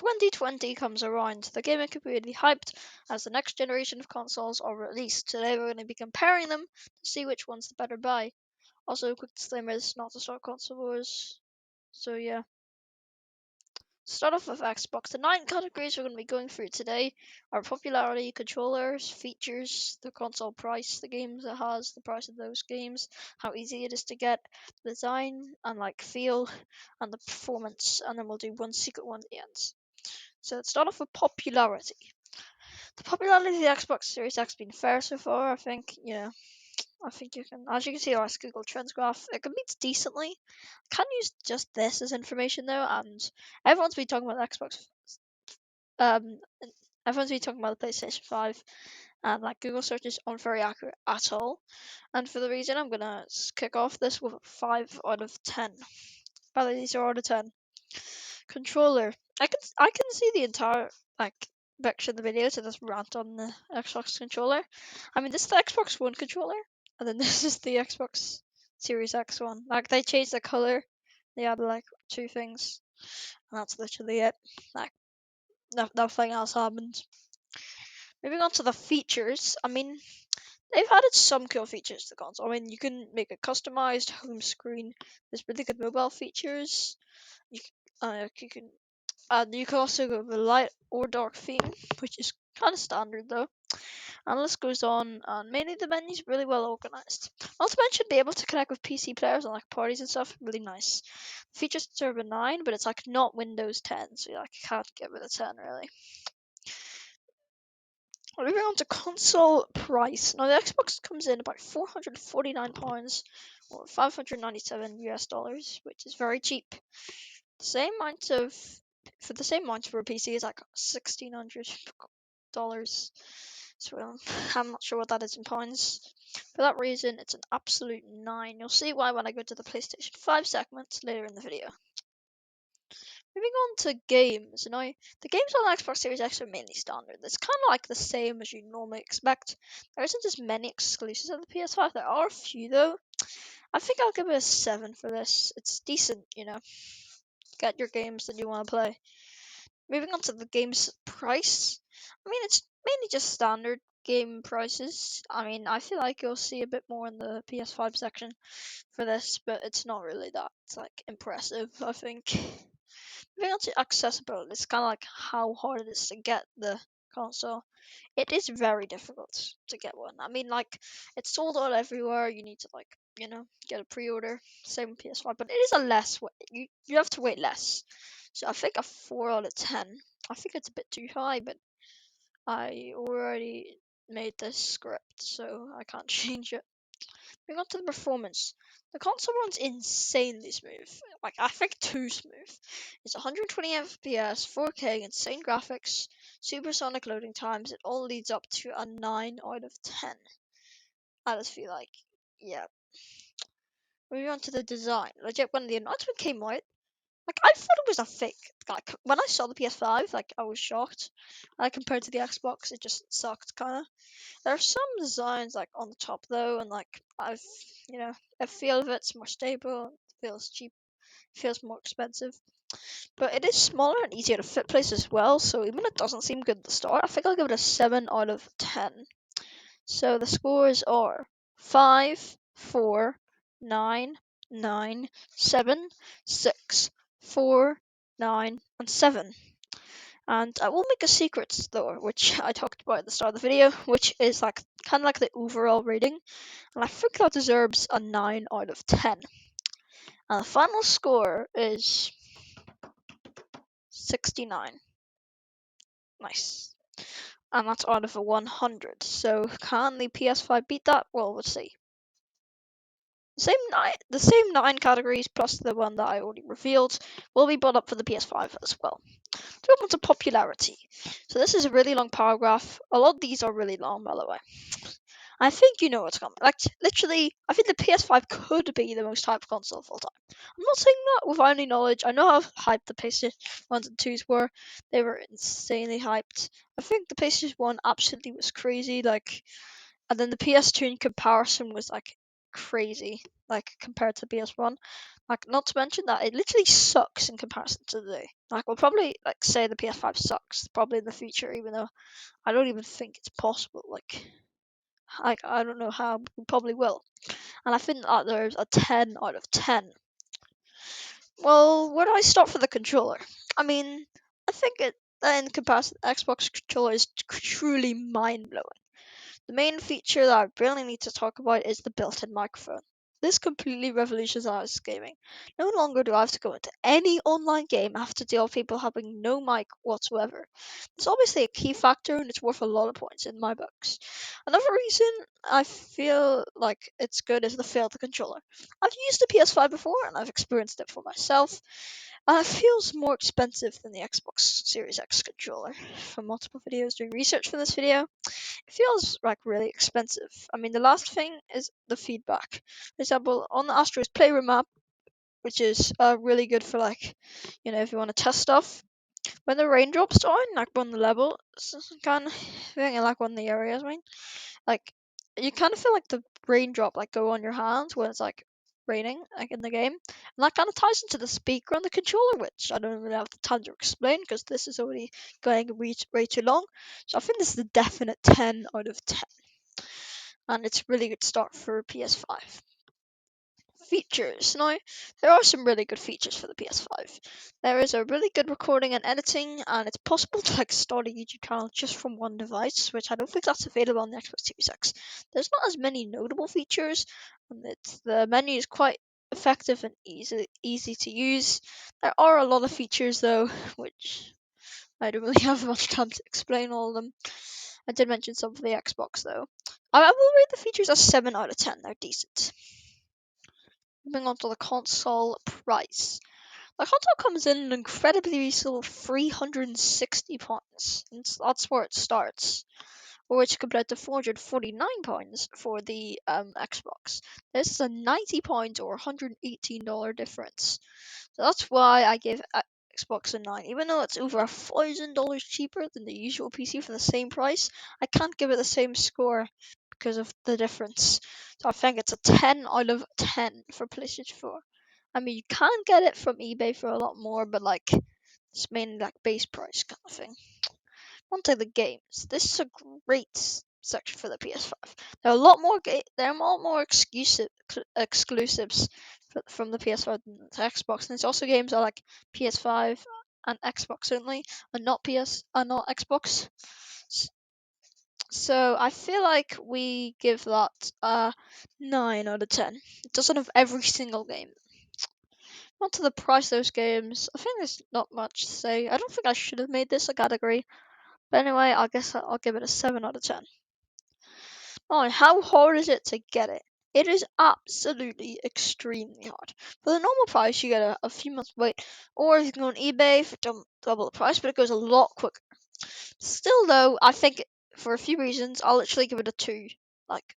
2020 comes around, the gaming community hyped as the next generation of consoles are released. Today we're going to be comparing them to see which one's the better buy. Also, quick disclaimer, this is not to start console wars. So yeah. Start off with Xbox. The 9 categories we're going to be going through today are popularity, controllers, features, the console price, the games it has, the price of those games, how easy it is to get, the design and feel, and the performance. And then we'll do one secret one at the end. So let's start off with popularity. The popularity of the Xbox Series X has been fair so far, I think. Yeah, I think you can. As you can see on this Google Trends graph, it competes decently. Can use just this as information though, and everyone's been talking about the Xbox. Um, everyone's been talking about the PlayStation 5, and Google searches aren't very accurate at all. And for the reason, I'm gonna kick off this with a 5 out of 10. By the way, these are out of 10. Controller. I can see the entire picture of the video to this rant on the Xbox controller. I mean, this is the Xbox One controller, and then this is the Xbox Series X one. They changed the color. They added 2 things, and that's literally it. Nothing else happened. Moving on to the features. I mean, they've added some cool features to the console. I mean, you can make a customized home screen. There's really good mobile features. You can you can also go with a light or dark theme, which is kind of standard though. And this goes on, and mainly the menu's really well organized. Not to mention, be able to connect with PC players on parties and stuff, really nice. The features serve a 9, but it's not Windows 10, so you can't get rid of 10 really. Moving on to console price. Now the Xbox comes in about £449 or $597 which is very cheap. The same amount for the same amount for a PC is $1,600. So I'm not sure what that is in pounds. For that reason, it's an absolute 9. You'll see why when I go to the PlayStation 5 segment later in the video. Moving on to games. Now, the games on the Xbox Series X are mainly standard. It's kind of the same as you normally expect. There isn't as many exclusives of the PS5. There are a few though. I think I'll give it a 7 for this. It's decent, Get your games that you want to play. Moving on to the game's price. I mean, it's mainly just standard game prices. I mean, I feel like you'll see a bit more in the PS5 section for this, but it's not really that impressive, I think. Moving on to accessibility, it's kind of how hard it is to get the console. It is very difficult to get one. I mean, it's sold out everywhere. You need to get a pre-order. Same with PS5, but it is a less. You have to wait less. So I think a 4 out of 10. I think it's a bit too high, but I already made this script, so I can't change it. Moving on to the performance. The console runs insanely smooth. I think too smooth. It's 120 FPS, 4K, insane graphics, supersonic loading times. It all leads up to a 9 out of 10. I just feel yeah. Moving on to the design. Legit, when the announcement came out, I thought it was a fake. When I saw the PS5, I was shocked. Compared to the Xbox, it just sucked, kinda. There are some designs on the top though, and I've the feel of it's more stable, it feels cheap, feels more expensive. But it is smaller and easier to fit places as well, so even if it doesn't seem good at the start, I think I'll give it a 7 out of 10. So the scores are 5, 4, 9, 9, 7, 6, 4, 9, and 7. And I will make a secret though, which I talked about at the start of the video, which is kind of the overall rating, and I think that deserves a 9 out of 10. And the final score is 69. Nice. And that's out of a 100. So can the PS5 beat that? Well, we'll see. The same 9 categories plus the one that I already revealed will be brought up for the PS5 as well. To move on to popularity. So this is a really long paragraph. A lot of these are really long, by the way. I think you know what's coming. Literally, I think the PS5 could be the most hyped console of all time. I'm not saying that without any knowledge. I know how hyped the PlayStation 1s and 2s were. They were insanely hyped. I think the PlayStation 1 absolutely was crazy. And then the PS2 in comparison was crazy. Compared to PS1. Not to mention that it literally sucks in comparison to the Like, we'll probably like say the PS5 sucks probably in the future, even though I don't even think it's possible. Like I don't know how, but we probably will. And I think that there's a 10 out of 10. Well, where do I start for the controller? I mean, I think it in comparison, the Xbox controller is truly mind blowing. The main feature that I really need to talk about is the built-in microphone. This completely revolutionized gaming. No longer do I have to go into any online game and have to deal with people having no mic whatsoever. It's obviously a key factor and it's worth a lot of points in my books. Another reason I feel like it's good is the feel of the controller. I've used the PS5 before and I've experienced it for myself. It feels more expensive than the Xbox Series X controller. From multiple videos doing research for this video, it feels like really expensive. I mean, the last thing is the feedback. For example, on the Astro's Playroom app, which is really good for like, if you want to test stuff. When the rain drops down, like on the level, kind of feeling like one of the areas, I mean, like you kind of feel like the raindrop like go on your hands when it's like raining like in the game, and that kind of ties into the speaker on the controller, which I don't really have the time to explain because this is already going way too long. So I think this is a definite 10 out of 10, and it's a really good start for PS5. Features. Now, there are some really good features for the PS5. There is a really good recording and editing, and it's possible to like start a YouTube channel just from one device, which I don't think that's available on the Xbox Series X. There's not as many notable features, and the menu is quite effective and easy to use. There are a lot of features though, which I don't really have much time to explain all of them. I did mention some for the Xbox though. I will rate the features as 7 out of 10. They're decent. Moving on to the console price. The console comes in an incredibly reasonable £360, and that's where it starts, which compared to £449 for the Xbox. This is a £90 or $118 difference. So that's why I give Xbox a 9. Even though it's over $1,000 cheaper than the usual PC for the same price, I can't give it the same score because of the difference. So I think it's a 10 out of 10 for PlayStation 4. I mean, you can get it from eBay for a lot more, but like, it's mainly like base price kind of thing. Onto the games. This is a great section for the PS5. There are a lot more there are a lot more exclusives from the PS5 than the Xbox, and there's also games that are like PS5 and Xbox only, and not Xbox. So I feel like we give that a 9 out of 10. It doesn't have every single game. On to the price of those games. I think there's not much to say. I don't think I should have made this a category. But anyway, I guess I'll give it a 7 out of 10. Oh, how hard is it to get it? It is absolutely extremely hard. For the normal price, you get a few months wait, or you can go on eBay for double the price, but it goes a lot quicker. Still, though, I think for a few reasons, I'll literally give it a 2. Like,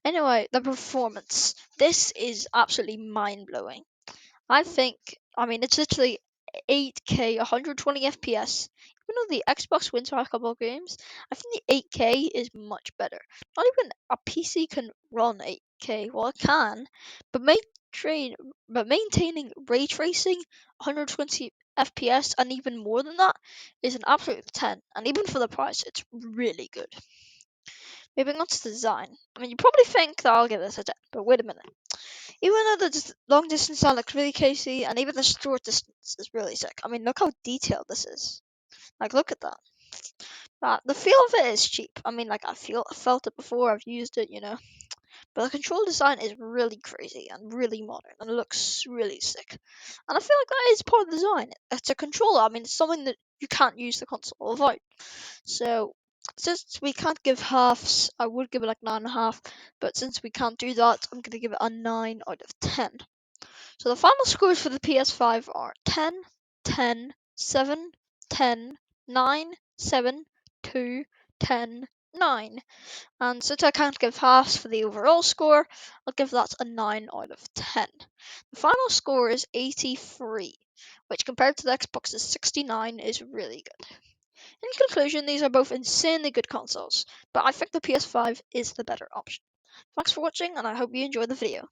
anyway, the performance. This is absolutely mind blowing. I mean, it's literally 8K, 120 FPS. Even though the Xbox wins by a couple of games, I think the 8K is much better. Not even a PC can run 8K. Well, it can, but maintaining ray tracing, 120 FPS, and even more than that is an absolute 10. And even for the price, it's really good. Moving on to design. I mean, you probably think that I'll give this a 10, but wait a minute. Even though the long distance sound looks really crazy, and even the short distance is really sick. I mean, look how detailed this is. Like, look at that. The feel of it is cheap. I mean, like, I felt it before. I've used it, But the control design is really crazy and really modern, and it looks really sick. And I feel like that is part of the design. It's a controller. I mean, it's something that you can't use the console without. So, since we can't give halves, I would give it like 9.5. But since we can't do that, I'm gonna give it a 9 out of 10. So the final scores for the PS5 are 10, 10, 7, 10, 9, 7, 2, 10, 9. And since I can't give halves for the overall score, I'll give that a 9 out of 10. The final score is 83, which compared to the Xbox's 69 is really good. In conclusion, these are both insanely good consoles, but I think the PS5 is the better option. Thanks for watching, and I hope you enjoyed the video.